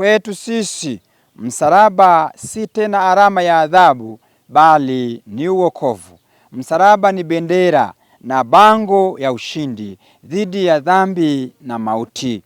Kwetu sisi msalaba si tena alama ya adhabu, bali ni uokovu. Msalaba ni bendera na bango ya ushindi dhidi ya dhambi na mauti.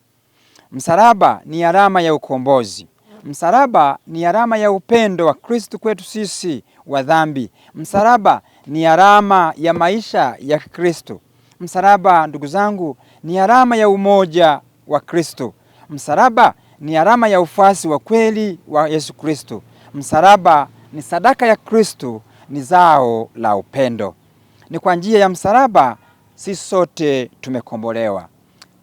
Msalaba ni alama ya ukombozi. Msalaba ni alama ya upendo wa Kristo kwetu sisi wa dhambi. Msalaba ni alama ya maisha ya Kristo. Msalaba, ndugu zangu, ni alama ya umoja wa Kristo. Msalaba ni alama ya ufuasi wa kweli wa Yesu Kristo. Msalaba ni sadaka ya Kristo, ni zao la upendo. Ni kwa njia ya msalaba sisi sote tumekombolewa.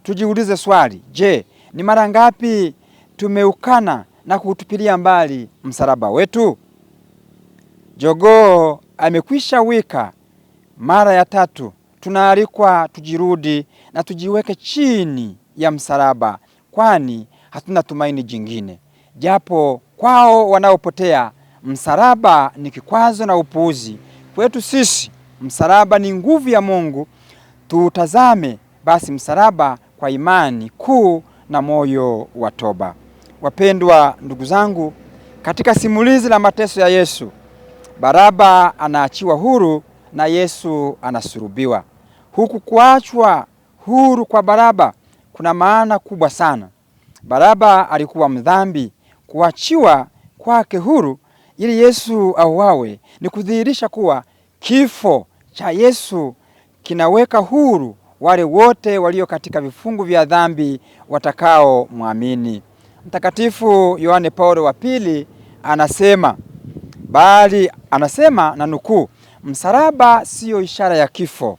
Tujiulize swali, je, ni mara ngapi tumeukana na kuutupilia mbali msalaba wetu? Jogoo amekwisha wika mara ya 3. Tunaalikwa tujirudi na tujiweke chini ya msalaba, kwani hatuna tumaini jingine. Japo kwao wanaopotea msalaba ni kikwazo na upuuzi, kwetu sisi msalaba ni nguvu ya Mungu. Tutazame basi msalaba kwa imani kuu na moyo wa toba. Wapendwa ndugu zangu, katika simulizi la mateso ya Yesu, Baraba anaachiwa huru na Yesu anasulubiwa. Huku kuachwa huru kwa Baraba kuna maana kubwa sana. Baraba alikuwa mdhambi. Kuachiwa kwake huru ili Yesu auawe ni kudhihirisha kuwa kifo cha Yesu kinaweka huru wale wote walio katika vifungu vya dhambi watakao muamini. Mtakatifu Yohane Paulo wa pili anasema na nukuu, msalaba siyo ishara ya kifo,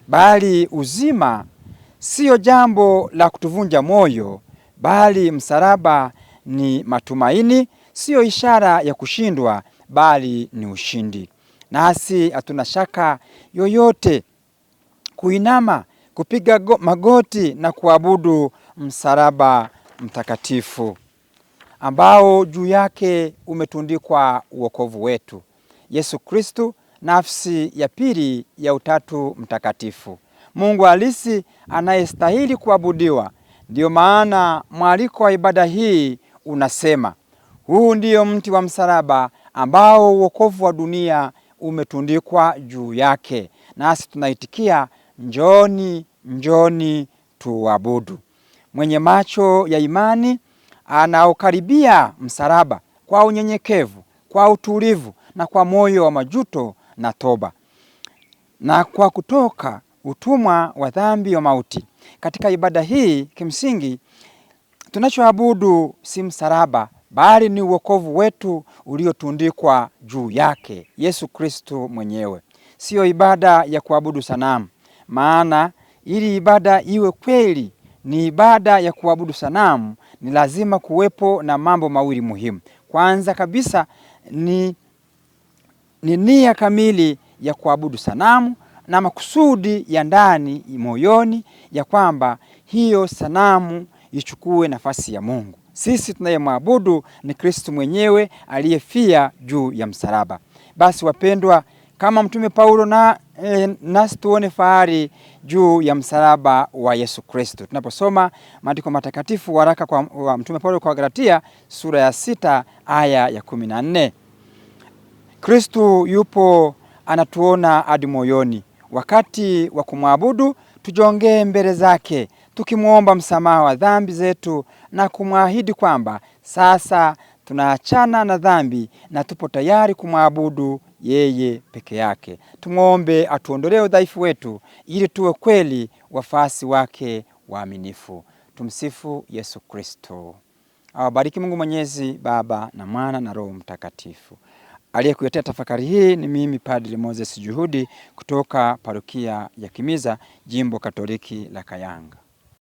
bali uzima. Siyo jambo la kutuvunja moyo, bali msalaba ni matumaini. Siyo ishara ya kushindwa, bali ni ushindi. Nasi hatuna shaka yoyote kuinama, kupiga magoti na kuabudu msalaba mtakatifu ambao juu yake umetundikwa uokovu wetu. Yesu Kristo, nafsi ya pili ya Utatu Mtakatifu, Mungu halisi anayestahili kuabudiwa. Ndiyo maana mwaliko wa ibada hii unasema, huu ndiyo mti wa msalaba ambao uokovu wa dunia umetundikwa juu yake. Nasi tunaitikia, njoni, njoni tuabudu. Mwenye macho ya imani anaokaribia msalaba kwa unyenyekevu, kwa utulivu na kwa moyo wa majuto na toba, na kwa kutoka utumwa wa dhambi wa mauti. Katika ibada hii kimsingi tunachoabudu si msalaba, bali ni uokovu wetu uliotundikwa juu yake, Yesu Kristo mwenyewe. Siyo ibada ya kuabudu sanamu, maana ili ibada iwe kweli ni ibada ya kuabudu sanamu, ni lazima kuwepo na mambo mawili muhimu. Kwanza kabisa ni nia kamili ya kuabudu sanamu na makusudi ya ndani moyoni ya kwamba hiyo sanamu ichukue nafasi ya Mungu. Sisi tunayemwabudu ni Kristo mwenyewe aliyefia juu ya msalaba. Basi wapendwa, kama Mtume Paulo nasi tuone fahari juu ya msalaba wa Yesu Kristo. Tunaposoma maandiko matakatifu, waraka wa Mtume Paulo kwa Galatia sura ya 6 aya ya 14. Kristo yupo anatuona hadi moyoni. Wakati wa kumwabudu tujongee mbele zake tukimwomba msamaha wa dhambi zetu na kumwahidi kwamba sasa tunaachana na dhambi na tupo tayari kumwabudu yeye peke yake. Tumwombe atuondolee udhaifu wetu ili tuwe kweli wafuasi wake waaminifu. Tumsifu Yesu Kristo. Awabariki Mungu Mwenyezi, Baba na Mwana na Roho Mtakatifu. Aliyekuletea tafakari hii ni mimi Padre Moses Juhudi kutoka Parokia ya Kimiza, Jimbo Katoliki la Kayanga.